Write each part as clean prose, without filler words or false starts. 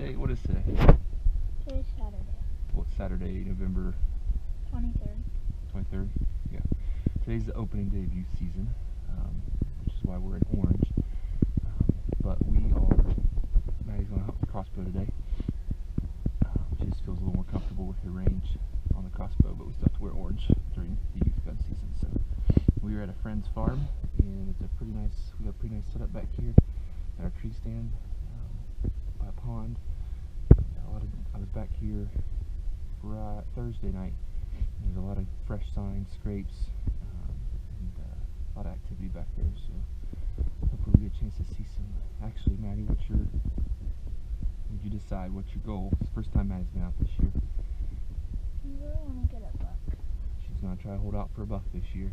today? What is today? Today's Saturday. What's Saturday, November 23rd. 23rd? Yeah. Today's the opening day of youth season, which is why we're in orange. But Maddie's going to hunt the crossbow today. She just feels a little more comfortable with her range on the crossbow, but we still have to wear orange during the youth gun season. So we were at a friend's farm, and we got a pretty nice setup back here at our tree stand by a pond. I was back here Thursday night. There's a lot of fresh signs, scrapes, and a lot of activity back there. So hopefully we get a chance to see some. Actually, Maddie, did you decide what's your goal? It's the first time Maddie's been out this year. I really want to get a buck. She's gonna try to hold out for a buck this year.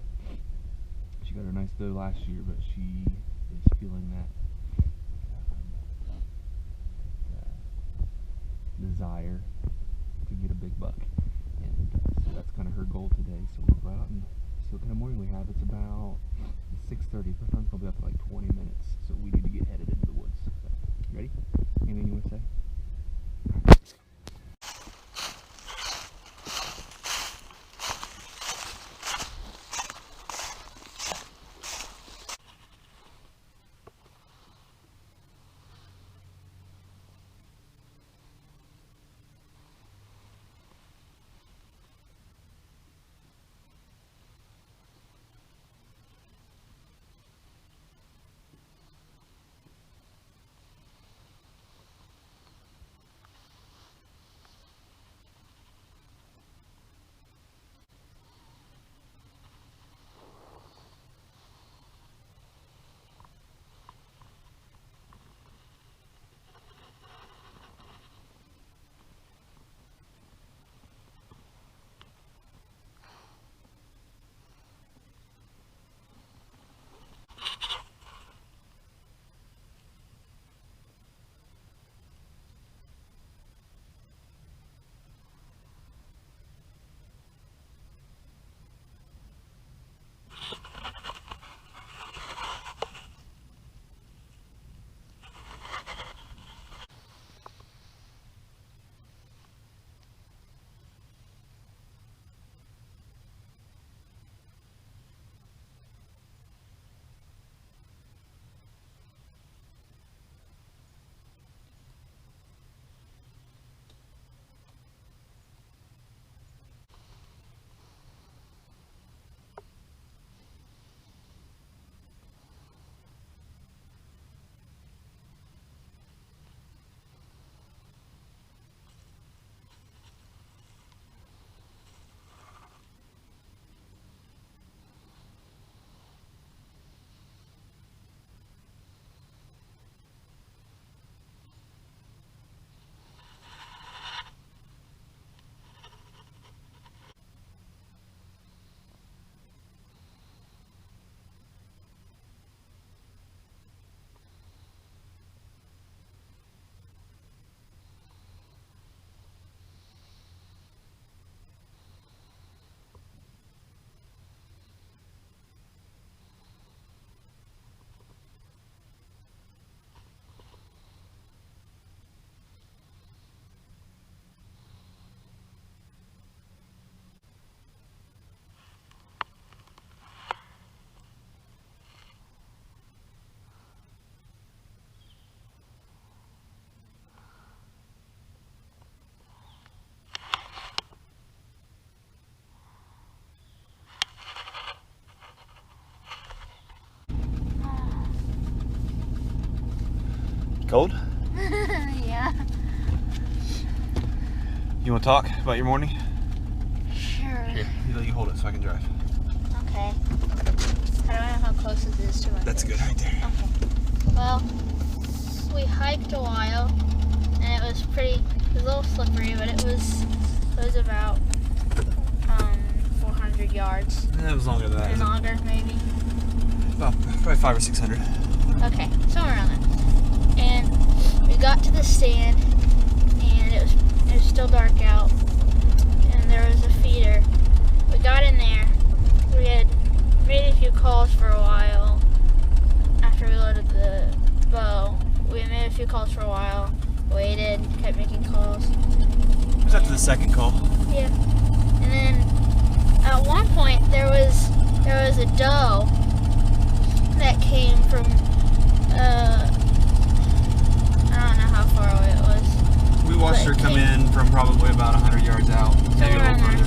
She got her nice doe last year, but she is feeling that desire to get a big buck, and so that's kind of her goal today. So we'll go out and see what kind of morning we have. It's about 6:30. The sun's gonna be up for like 20 minutes, so we need to get headed into the woods. So, you ready? Anything you want to say? Cold? Yeah. You want to talk about your morning? Sure. Here, you hold it so I can drive. Okay. I don't know how close it is to my That's face. good right there. Okay. Well, we hiked a while, and it was a little slippery, but it was about 400 yards. It was longer than that. And longer, maybe. About probably 500 or 600. Okay, somewhere around there. And we got to the stand, and it was still dark out, and there was a feeder. We got in there. We had made a few calls for a while after we loaded the bow. We made a few calls for a while waited, kept making calls. It was after the second call. Yeah. And then at one point there was a doe that came from I don't know how far away it was. We watched her come in from probably about 100 yards out, maybe a little further.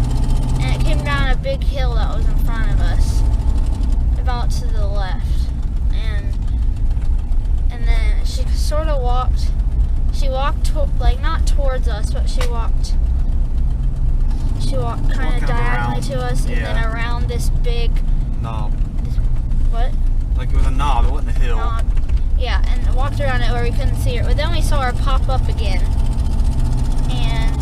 And it came down a big hill that was in front of us, about to the left. And then she sort of walked. She walked like not towards us, but she walked kind of diagonally to us, and then around this big knob. What? Like it was a knob. It wasn't a hill. Knob. Yeah, and walked around it where we couldn't see her. But then we saw her pop up again, and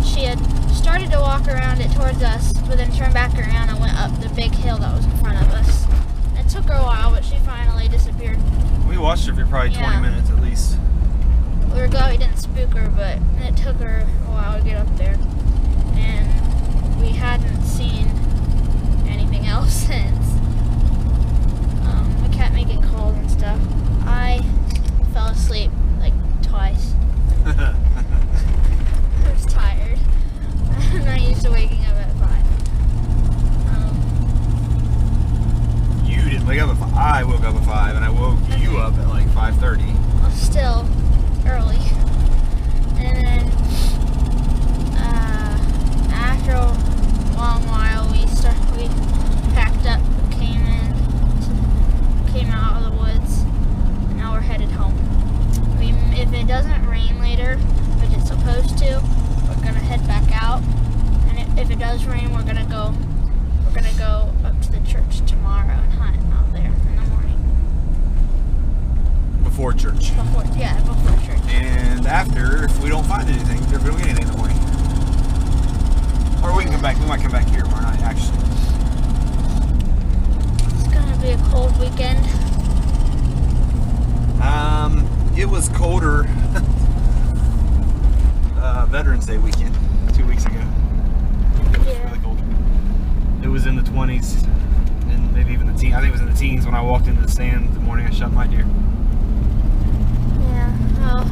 she had started to walk around it towards us, but then turned back around and went up the big hill that was in front of us. It took her a while, but she finally disappeared. We watched her for probably 20 minutes at least. We were glad we didn't spook her, but it took her a while to get up there. And we hadn't seen anything else since. We kept making calls and stuff. I fell asleep like twice. I was tired. I'm not used to waking up at 5. You didn't wake up at 5. I woke up at 5, and I woke you up at like 5:30. Well, still early. And then after a long while, we packed up, came out of the woods, and now we're headed home. If it doesn't rain later, which it's supposed to, we're gonna head back out. And if it does rain, we're gonna go up to the church tomorrow and hunt out there in the morning. Before church. Before church. And after, if we don't find anything, if we don't get anything in the morning. Or we can come back. We might come back here tomorrow night, actually. It's gonna be a cold weekend. It was colder Veterans Day weekend 2 weeks ago. It was really cold. It was in the 20s and maybe even the teens. I think it was in the teens when I walked into the stand the morning I shot my deer. Yeah, well,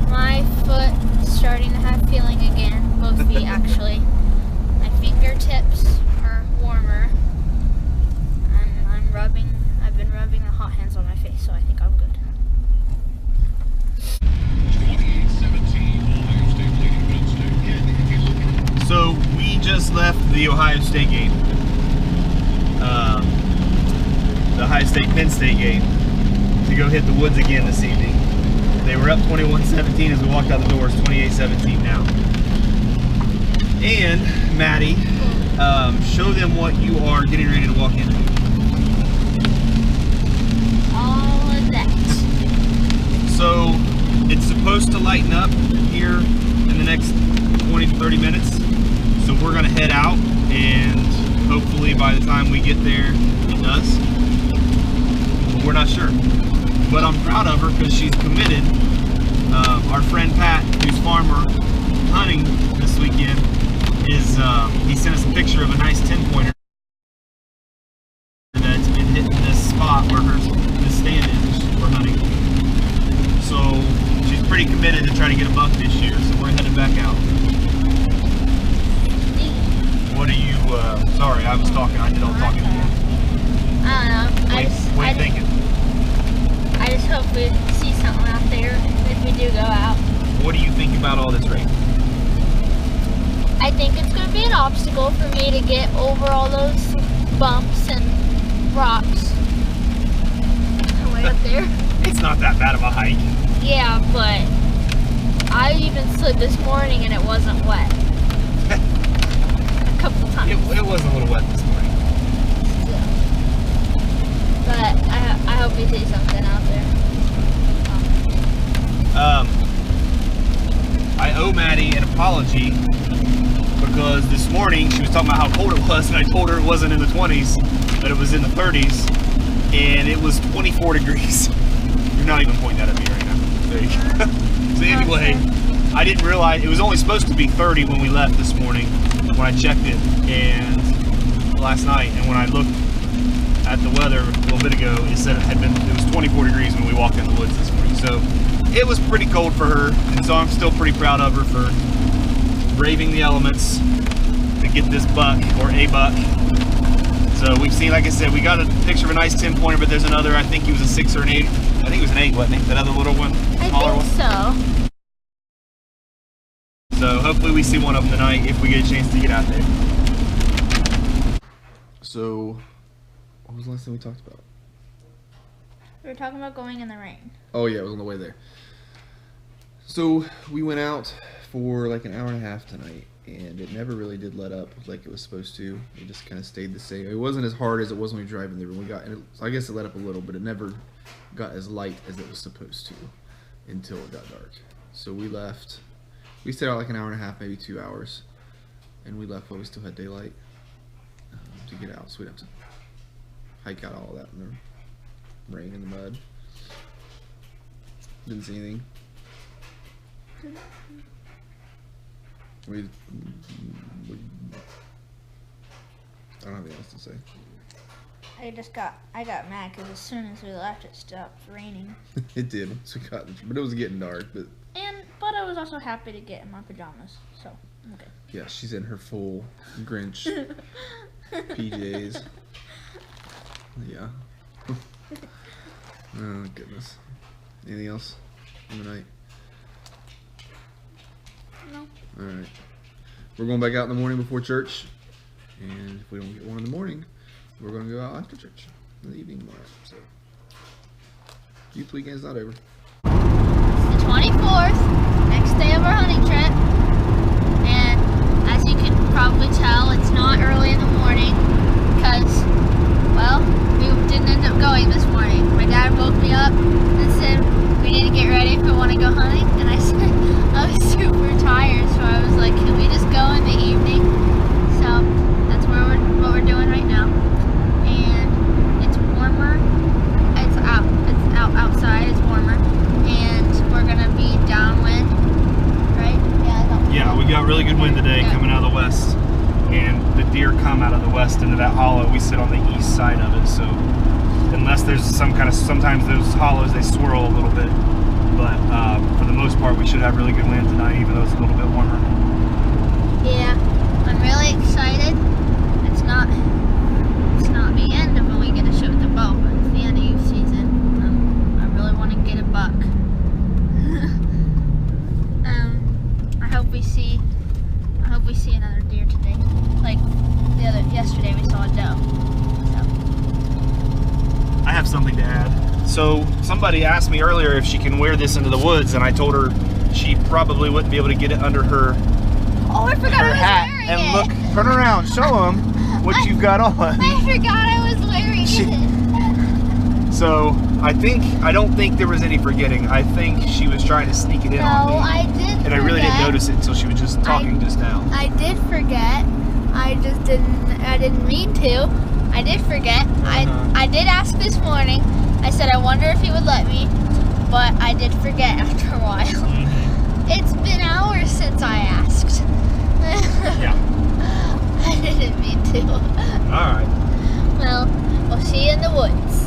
my foot is starting to have feeling again. Both feet, actually. My fingertips are warmer. And I've been rubbing the hot hands on my face, so I think I'm good. 28-17, Ohio State leading Penn State. If you look at So we just left the Ohio State game. The Ohio State Penn State game to go hit the woods again this evening. They were up 21-17 as we walked out the doors, 28-17 now. And Maddie, show them what you are getting ready to walk into. All of that. So it's supposed to lighten up here in the next 20 to 30 minutes. So we're gonna head out, and hopefully by the time we get there, it does. We're not sure, but I'm proud of her because she's committed. Our friend Pat, who's farmer hunting this weekend, he sent us a picture of a nice 10-pointer that's been hitting this spot where this stand is we're hunting. So she's pretty committed to try to get a buck this year. So we're headed back out. What are you? Sorry, I was talking. I did all talking again. I don't know. What are you thinking? I just hope we see something out there if we do go out. What do you think about all this rain? I think it's going to be an obstacle for me to get over all those bumps and rocks. Way up there. It's not that bad of a hike. Yeah, but I even slid this morning and it wasn't wet. A couple times. It was a little wet this morning. But I hope we see something out there. I owe Maddie an apology because this morning she was talking about how cold it was, and I told her it wasn't in the 20s, but it was in the 30s, and it was 24 degrees. You're not even pointing that at me right now. There you go. So anyway, I didn't realize it was only supposed to be 30 when we left this morning when I checked it, and last night, and when I looked at the weather a little bit ago, it said it was 24 degrees when we walked in the woods this morning. So it was pretty cold for her, and so I'm still pretty proud of her for braving the elements to get this buck, or a buck. So we've seen, like I said, we got a picture of a nice 10-pointer, but there's another, I think he was a 6 or an 8. I think it was an 8, wasn't he? That other little one, smaller one. So. So hopefully we see one of them tonight if we get a chance to get out there. So, what was the last thing we talked about? We were talking about going in the rain. Oh yeah, it was on the way there. So we went out for like an hour and a half tonight, and it never really did let up like it was supposed to. It just kind of stayed the same. It wasn't as hard as it was when we were driving there. When we got, and I guess it let up a little, but it never got as light as it was supposed to until it got dark. So we left. We stayed out like an hour and a half, maybe 2 hours, and we left while we still had daylight to get out. So we'd have to hike out all that in the rain and the mud. Didn't see anything. I don't have anything else to say. I got mad because as soon as we left, it stopped raining. It did once we got, but it was getting dark. But I was also happy to get in my pajamas. So okay. Yeah, she's in her full Grinch PJs. Yeah. Oh goodness. Anything else in the night? No. All right. We're going back out in the morning before church, and if we don't get one in the morning, we're going to go out after church in the evening tomorrow. So, youth weekend's not over. It's the 24th, next day of our hunting trip, and as you can probably tell, it's not early in the morning because, well, we didn't end up going this morning. My dad woke me up and said we need to get ready if we want to go hunting, and I said I was super tired, so I was like, can we just go in the evening? So that's what we're doing right now, and it's warmer. It's out outside. It's warmer, and we're gonna be downwind, right? Yeah, we got really good wind today coming out of the west, and the deer come out of the west into that hollow. We sit on the east side of it, so unless there's sometimes those hollows they swirl a little bit, but for the most part we should have really good wind tonight, even though it's a little bit warmer. Yeah, I'm really excited. It's not the end of when we get to shoot the bow, but it's the end of youth season. I really want to get a buck. I hope we see another deer today. Like yesterday we saw a doe. So. I have something to add. So somebody asked me earlier if she can wear this into the woods, and I told her she probably wouldn't be able to get it under her Oh, I forgot I was hat. wearing And it. look, turn around, show them what you've got on. I forgot I was wearing it. So I don't think there was any forgetting. I think she was trying to sneak it in on me. No, I did. And I really didn't notice it until she was just talking just now. I did forget. I didn't mean to. I did forget. I did ask this morning. I said I wonder if he would let me, but I did forget after a while. It's been hours since I asked. Yeah. I didn't mean to. All right. Well, we'll see you in the woods.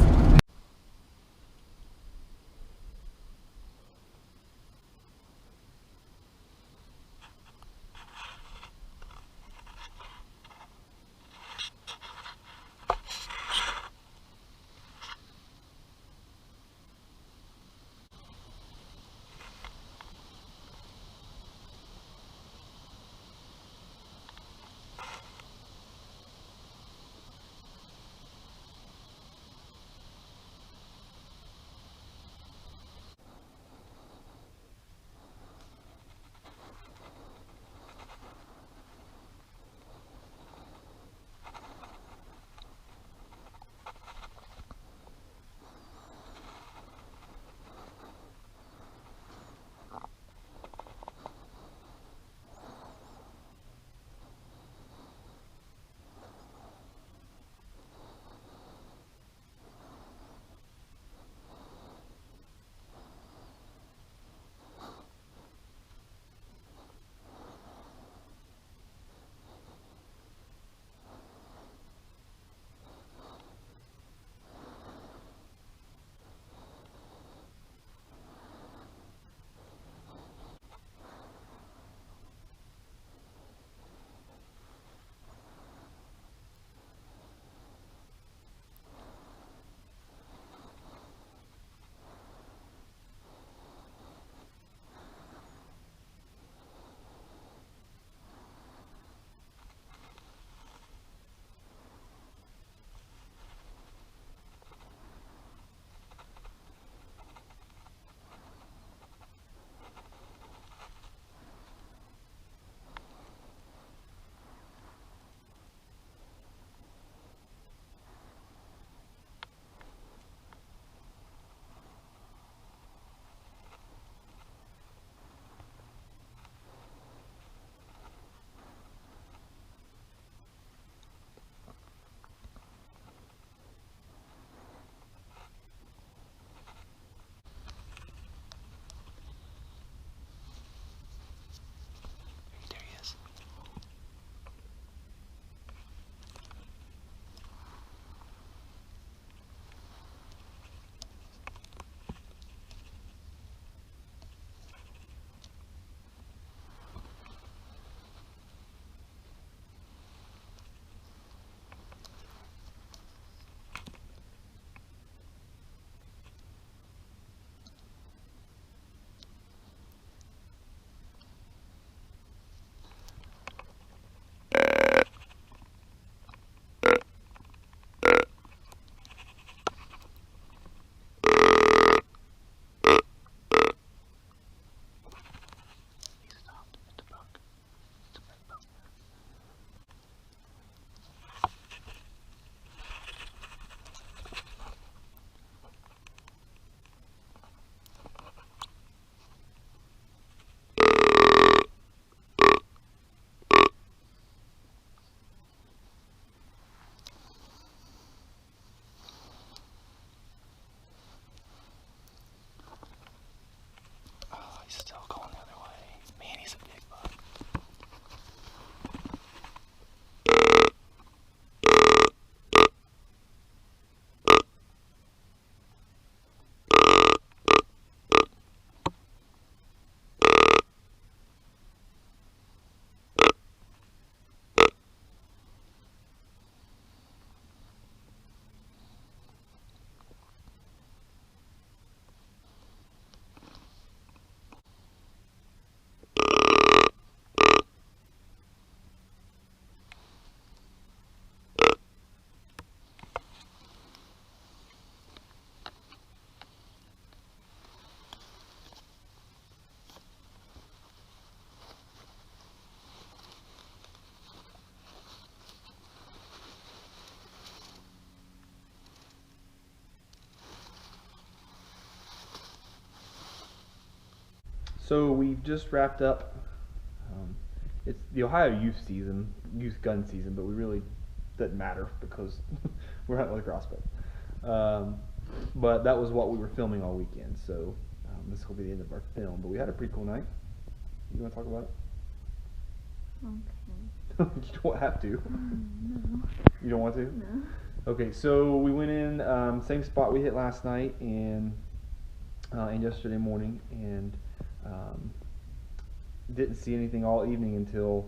So we've just wrapped up. It's the Ohio youth gun season, but we really doesn't matter because we're hunting with a crossbow. But that was what we were filming all weekend. So this will be the end of our film. But we had a pretty cool night. You want to talk about it? Okay. You don't have to. No. You don't want to? No. Okay, so we went in same spot we hit last night and yesterday morning, and didn't see anything all evening until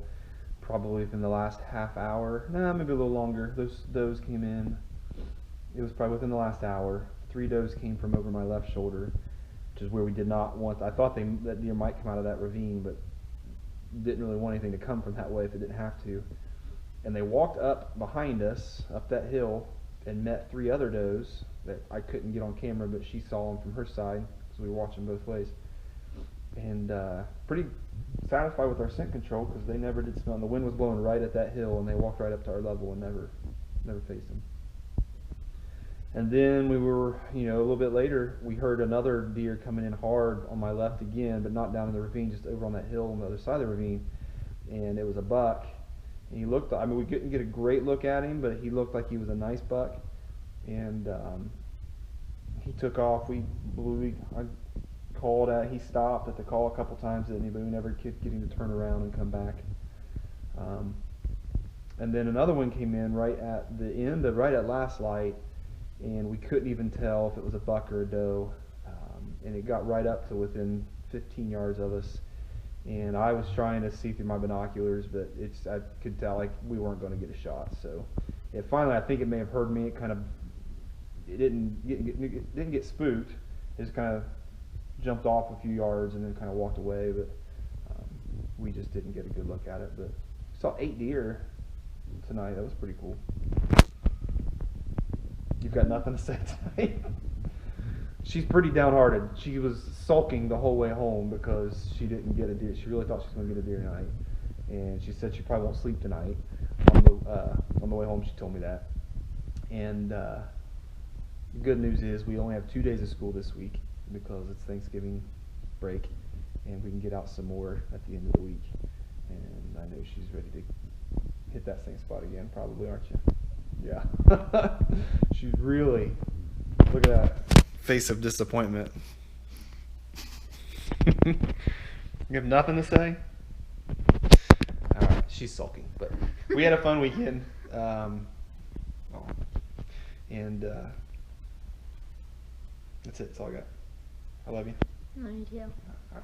probably within the last half hour. Maybe a little longer. Those does came in. It was probably within the last hour. 3 does came from over my left shoulder, which is where we did not want. I thought that deer might come out of that ravine, but didn't really want anything to come from that way if it didn't have to. And they walked up behind us, up that hill, and met 3 other does that I couldn't get on camera, but she saw them from her side, so we were watching both ways. And pretty satisfied with our scent control because they never did smell. And the wind was blowing right at that hill, and they walked right up to our level and never faced them. And then we were, a little bit later, we heard another deer coming in hard on my left again, but not down in the ravine, just over on that hill on the other side of the ravine. And it was a buck. And he looked, we couldn't get a great look at him, but he looked like he was a nice buck. And he took off. I called out. He stopped at the call a couple times, but we never could get him to turn around and come back. And then another one came in right at the end, right at last light, and we couldn't even tell if it was a buck or a doe. And it got right up to within 15 yards of us. And I was trying to see through my binoculars, but I could tell like we weren't going to get a shot. So finally, I think it may have heard me. It didn't get spooked. It just kind of jumped off a few yards and then kind of walked away. But we just didn't get a good look at it. But saw 8 deer tonight. That was pretty cool. You've got nothing to say tonight. She's pretty downhearted. She was sulking the whole way home because she didn't get a deer. She really thought she was going to get a deer tonight, and she said she probably won't sleep tonight. On the way home, she told me that. And the good news is we only have 2 days of school this week because it's Thanksgiving break, and we can get out some more at the end of the week. And I know she's ready to hit that same spot again, probably, aren't you? Yeah. She's really. Look at that face of disappointment. You have nothing to say? Alright, she's sulking, but we had a fun weekend. And that's it. That's all I got. I love you. No, you too. All right.